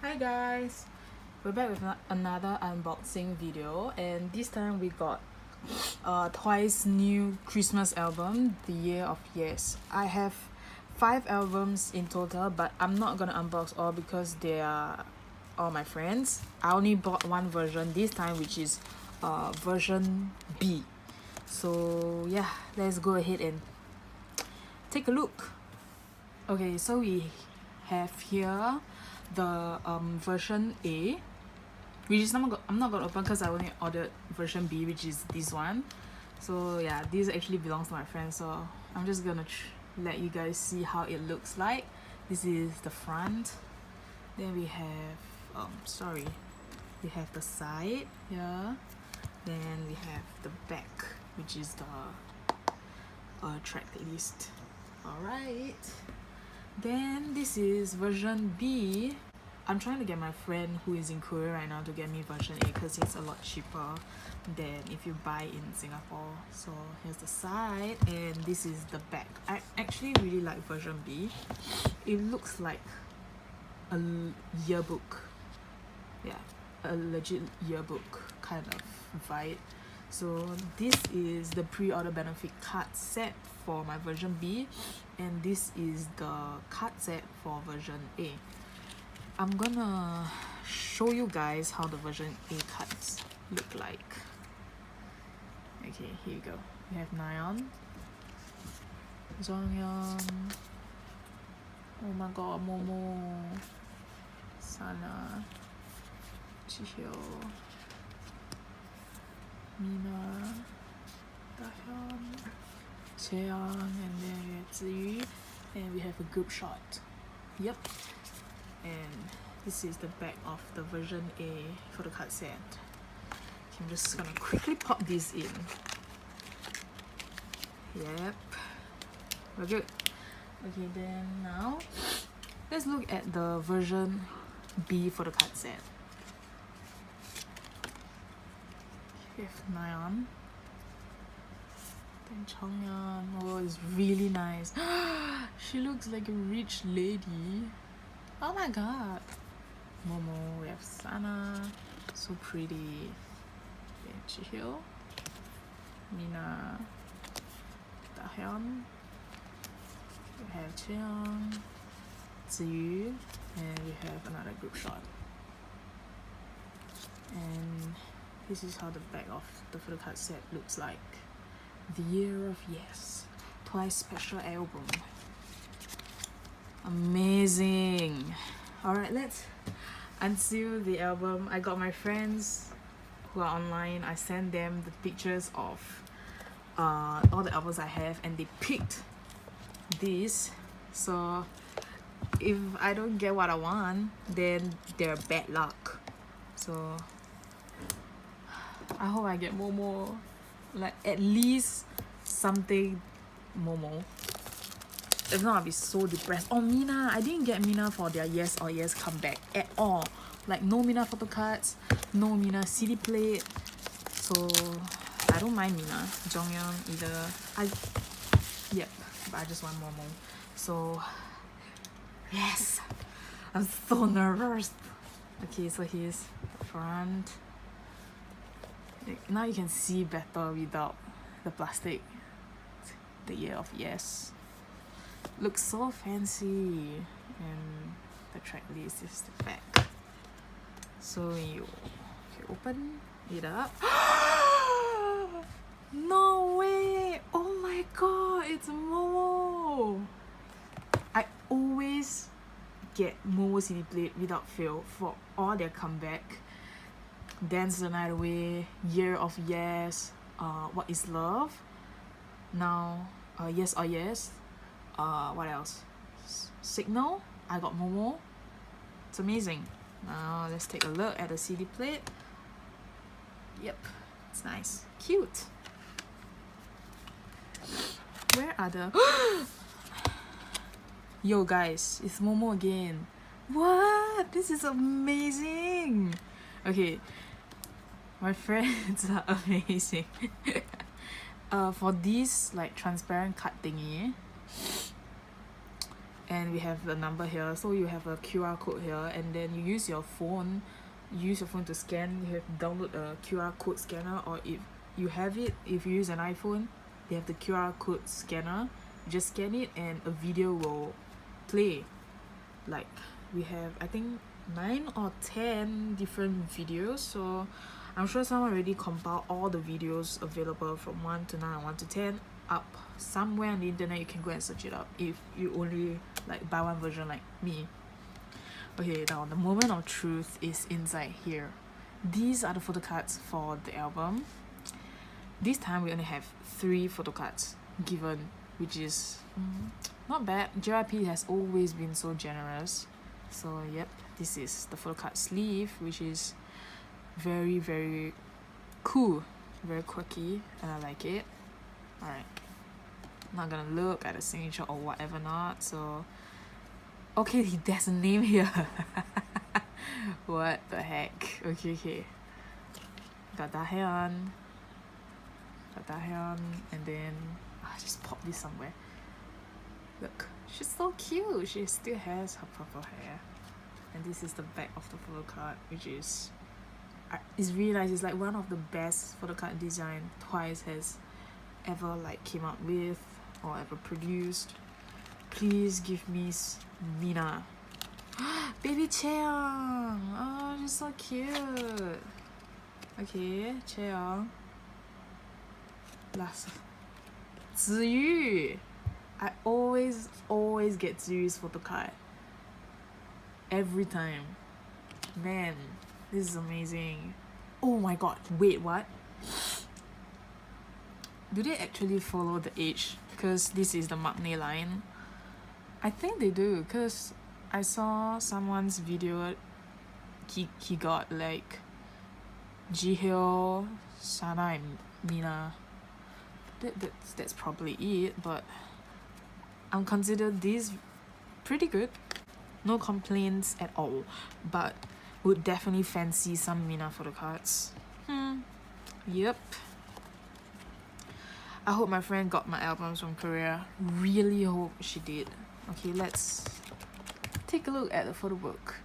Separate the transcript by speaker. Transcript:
Speaker 1: Hi guys, we're back with another unboxing video, and this time we got Twice new Christmas album, The Year of Yes. I have 5 albums in total, but I'm not gonna unbox all because they are all my friends. I only bought one version this time, which is version B. So yeah, let's go ahead and take a look. Okay, so we have here the version A, which is I'm not gonna open because I only ordered version B, which is this one. So yeah, this actually belongs to my friend, so I'm just gonna let you guys see how it looks like. This is the front. Then we have we have the side here. Then we have the back, which is the track list. Alright, then this is version B. I'm trying to get my friend who is in Korea right now to get me version A because it's a lot cheaper than if you buy in Singapore. So here's the side, and this is the back. I actually really like version B. It looks like a yearbook. Yeah, a legit yearbook kind of vibe. So this is the pre-order benefit card set for my version B, and this is the card set for version A. I'm gonna show you guys how the version A cards look like. Okay, here you go. We have Nayeon, Jonghyun, oh my god, Momo, Sana, Chihyo, Mina, Dahyun, Chaeyoung, and then we have Ziyu, and we have a group shot. Yep. And this is the back of the version A for the card set. Okay, I'm just gonna quickly pop this in. Yep, we're good. Okay, then now let's look at the version B for the card set. We have Nayeon, then Jonghyun. Oh, it's really nice. She looks like a rich lady. Oh my god. Momo, we have Sana, so pretty. Then Chihyo, Mina, Dahyun, we have Chaeyoung, Ziyu, and we have another group shot. And this is how the back of the photo card set looks like. The Year of Yes, Twice special album. Amazing. Alright, let's unseal the album. I got my friends who are online. I sent them the pictures of all the albums I have, and they picked this. So if I don't get what I want, then they're bad luck. So I hope I get Momo, like at least something Momo. If not, I'll be so depressed. Oh, Mina. I didn't get Mina for their Yes or Yes comeback at all. Like, no Mina photo cards, no Mina CD plate. So, I don't mind Mina. Jonghyun either. Yep, but I just want Momo. So, yes. I'm so nervous. Okay, so here's the front. Now you can see better without the plastic. The Year of Yes. Looks so fancy, and the track list is the back. So when you open it up, no way! Oh my god, it's Momo! I always get Momo CD plate without fail for all their comeback. Dance the Night Away, Year of Yes, What Is Love? Now, Yes or Yes. What else? Signal. I got Momo. It's amazing. Now let's take a look at the CD plate. Yep, it's nice, cute. Where are the yo guys, it's Momo again. What? This is amazing. Okay, my friends are amazing. For this like transparent card thingy, and we have the number here. So you have a QR code here, and then you use your phone to scan. You have to download a QR code scanner, or if you have it, if you use an iPhone, they have the QR code scanner. You just scan it and a video will play. Like we have, I think, 9 or 10 different videos, so I'm sure someone already compiled all the videos available from 1 to 9 or 1 to 10 up somewhere on the internet. You can go and search it up if you only like buy one version like me. Okay, now the moment of truth is inside here. These are the photo cards for the album. This time we only have 3 photo cards given, which is not bad. JYPE has always been so generous. So yep, this is the photo card sleeve, which is very, very cool, very quirky, and I like it. Alright, not gonna look at the signature or whatever not. So okay, there's a name here. What the heck? Okay, got Dahyun, and then I just pop this somewhere. Look, she's so cute. She still has her purple hair. And this is the back of the photo card, which is it's really nice. It's like one of the best photo card design Twice has ever like came up with or ever produced. Please give me Mina. Baby Cheong. Oh, she's so cute. Okay, Cheong. Last, Ziyu. I always get Ziyu's photo card. Every time. Man, this is amazing. Oh my god, wait, what? Do they actually follow the age? Because this is the maknae line. I think they do, because I saw someone's video. He got like Jihyo, Sana, and Mina. That's probably it, but I'm considered these pretty good. No complaints at all, but would definitely fancy some Mina photo cards. Yep. I hope my friend got my albums from Korea. Really hope she did. Okay, let's take a look at the photo book.